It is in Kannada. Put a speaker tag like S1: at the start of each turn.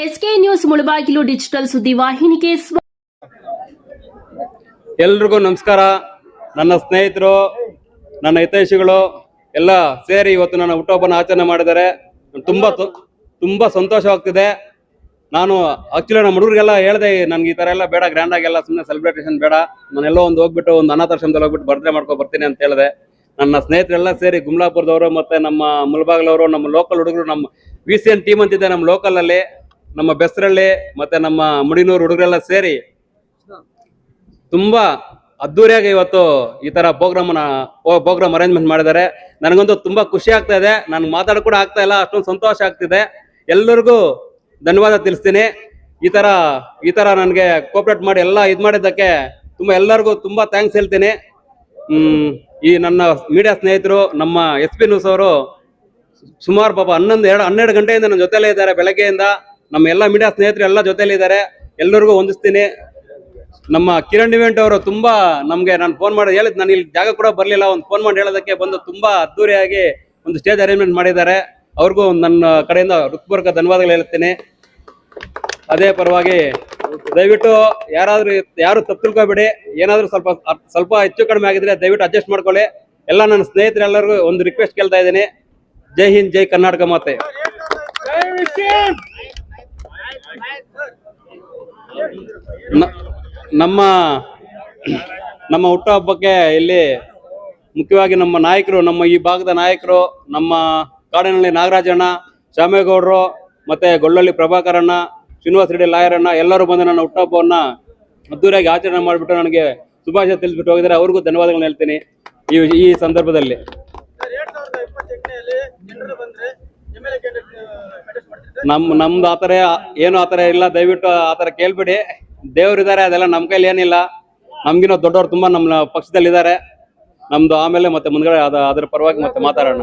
S1: ಎಸ್ಕೆ ನ್ಯೂಸ್ ಮುಳಬಾಗಿಲು ಡಿಜಿಟಲ್ ಸುದ್ದಿವಾಹಿನಿಗೆ
S2: ಎಲ್ರಿಗೂ ನಮಸ್ಕಾರ. ನನ್ನ ಸ್ನೇಹಿತರು, ನನ್ನ ಹಿತೈಷಿಗಳು ಎಲ್ಲ ಸೇರಿ ಇವತ್ತು ನನ್ನ ಹುಟ್ಟುಹಬ್ಬನ ಆಚರಣೆ ಮಾಡಿದ್ದಾರೆ. ತುಂಬಾ ಸಂತೋಷವಾಗ್ತಿದೆ. ನಾನು ಆಕ್ಚುಲಿ ನಮ್ಮ ಹುಡುಗರಿಗೆಲ್ಲ ಹೇಳಿದೆ, ನನ್ಗೆ ಈ ತರ ಎಲ್ಲ ಬೇಡ, ಗ್ರ್ಯಾಂಡ್ ಆಗೆಲ್ಲ ಸುಮ್ಮನೆ ಸೆಲೆಬ್ರೇಷನ್ ಬೇಡ, ನಾನೆಲ್ಲೋ ಹೋಗ್ಬಿಟ್ಟು ಒಂದು ಅನಾಥಾಶ್ರಮದಲ್ಲಿ ಹೋಗ್ಬಿಟ್ಟು ಬರ್ತ್ಡೇ ಮಾಡ್ಕೊ ಬರ್ತೀನಿ ಅಂತ ಹೇಳಿದೆ. ನನ್ನ ಸ್ನೇಹಿತರೆಲ್ಲ ಸೇರಿ ಗುಮ್ಲಾಪುರದವರು ಮತ್ತೆ ನಮ್ಮ ಮುಳಬಾಗಿಲವರು, ನಮ್ಮ ಲೋಕಲ್ ಹುಡುಗರು, ನಮ್ಮ VCN ಟೀಮ್ ಅಂತಿದೆ ನಮ್ಮ ಲೋಕಲ್ ಅಲ್ಲಿ, ನಮ್ಮ ಬೆಸ್ರಳ್ಳಿ ಮತ್ತೆ ನಮ್ಮ ಮುಡಿನೂರು ಹುಡುಗರೆಲ್ಲ ಸೇರಿ ತುಂಬಾ ಅದ್ದೂರಿಯಾಗಿ ಇವತ್ತು ಈ ತರ ಪ್ರೋಗ್ರಾಮ್ ಅರೇಂಜ್ಮೆಂಟ್ ಮಾಡಿದ್ದಾರೆ. ನನಗಂತೂ ತುಂಬಾ ಖುಷಿ ಆಗ್ತಾ ಇದೆ. ನನ್ಗೆ ಮಾತಾಡೋ ಕೂಡ ಆಗ್ತಾ ಇಲ್ಲ, ಅಷ್ಟೊಂದು ಸಂತೋಷ ಆಗ್ತಿದೆ. ಎಲ್ಲರಿಗೂ ಧನ್ಯವಾದ ತಿಳಿಸ್ತೀನಿ. ಈ ತರ ನನಗೆ ಕೋಆಪರೇಟ್ ಮಾಡಿ ಎಲ್ಲ ಮಾಡಿದ್ದಕ್ಕೆ ಎಲ್ಲರಿಗೂ ತುಂಬಾ ಥ್ಯಾಂಕ್ಸ್ ಹೇಳ್ತೀನಿ. ಈ ನನ್ನ ಮೀಡಿಯಾ ಸ್ನೇಹಿತರು, ನಮ್ಮ SP ನ್ಯೂಸ್ ಅವರು ಸುಮಾರು ಪಾಪ 12 ಗಂಟೆಯಿಂದ ನನ್ನ ಜೊತೆಲೇ ಇದ್ದಾರೆ. ಬೆಳಗ್ಗೆಯಿಂದ ನಮ್ಮ ಎಲ್ಲ ಮೀಡಿಯಾ ಸ್ನೇಹಿತರು ಎಲ್ಲ ಜೊತೆಲಿ ಇದ್ದಾರೆ. ಎಲ್ಲರಿಗೂ ವಂದಿಸ್ತೀನಿ. ನಮ್ಮ ಕಿರಣ್ ಇವೆಂಟ್ ಅವರು ತುಂಬಾ ನಮ್ಗೆ ನಾನು ಫೋನ್ ಮಾಡಿ ಹೇಳಿದ್, ನಾನು ಇಲ್ಲಿ ಜಾಗ ಕೂಡ ಬರ್ಲಿಲ್ಲ, ಒಂದು ಫೋನ್ ಮಾಡಿ ಹೇಳೋದಕ್ಕೆ ಬಂದು ತುಂಬಾ ಅದ್ದೂರಿಯಾಗಿ ಒಂದು ಸ್ಟೇಜ್ ಅರೇಂಜ್ಮೆಂಟ್ ಮಾಡಿದ್ದಾರೆ. ಅವ್ರಿಗೂ ನನ್ನ ಕಡೆಯಿಂದ ಹೃತ್ಪೂರ್ವಕ ಧನ್ಯವಾದಗಳು ಹೇಳ್ತೀನಿ. ಅದೇ ಪರವಾಗಿ ದಯವಿಟ್ಟು ಯಾರು ತಪ್ಪು ತಿಳ್ಕೊಬೇಡಿ. ಏನಾದ್ರೂ ಸ್ವಲ್ಪ ಹೆಚ್ಚು ಕಡಿಮೆ ಆಗಿದ್ರೆ ದಯವಿಟ್ಟು ಅಡ್ಜಸ್ಟ್ ಮಾಡ್ಕೊಳ್ಳಿ. ಎಲ್ಲ ನನ್ನ ಸ್ನೇಹಿತರೆಲ್ಲರಿಗೂ ಒಂದು ರಿಕ್ವೆಸ್ಟ್ ಕೇಳ್ತಾ ಇದ್ದೀನಿ. ಜೈ ಹಿಂದ್, ಜೈ ಕರ್ನಾಟಕ ಮಾತೆ. ನಮ್ಮ ಹುಟ್ಟುಹಬ್ಬಕ್ಕೆ ಇಲ್ಲಿ ಮುಖ್ಯವಾಗಿ ನಮ್ಮ ನಾಯಕರು, ನಮ್ಮ ಈ ಭಾಗದ ನಾಯಕರು, ನಮ್ಮ ಕಾಡಿನಹಳ್ಳಿ ನಾಗರಾಜಣ್ಣ, ಶ್ಯಾಮೇಗೌಡರು, ಮತ್ತೆ ಗೊಳ್ಳಳ್ಳಿ ಪ್ರಭಾಕರಣ್ಣ, ಶ್ರೀನಿವಾಸ ರೆಡ್ಡಿ ಲಾಯರಣ್ಣ ಎಲ್ಲರೂ ಬಂದು ನನ್ನ ಹುಟ್ಟುಹಬ್ಬವನ್ನ ಅದ್ದೂರಿಯಾಗಿ ಆಚರಣೆ ಮಾಡಿಬಿಟ್ಟು ನನಗೆ ಶುಭಾಶಯ ತಿಳಿಸ್ಬಿಟ್ಟು ಹೋಗಿದ್ದಾರೆ. ಅವ್ರಿಗೂ ಧನ್ಯವಾದಗಳನ್ನ ಹೇಳ್ತೀನಿ ಈ ಸಂದರ್ಭದಲ್ಲಿ. ನಮ್ದು ಆತರ ಇಲ್ಲ, ದಯವಿಟ್ಟು ಆತರ ಕೇಳ್ಬಿಡಿ. ದೇವ್ರಿದ್ದಾರೆ, ಅದೆಲ್ಲ ನಮ್ ಕೈಲಿ ಏನಿಲ್ಲ. ನಮ್ಗಿನ್ನ ದೊಡ್ಡವ್ರು ತುಂಬಾ ನಮ್ಮ ಪಕ್ಷದಲ್ಲಿ ಇದ್ದಾರೆ. ನಮ್ದು ಆಮೇಲೆ ಮತ್ತೆ ಮುಂದ್ಗಡೆ ಅದರ ಪರವಾಗಿ ಮತ್ತೆ ಮಾತಾಡೋಣ.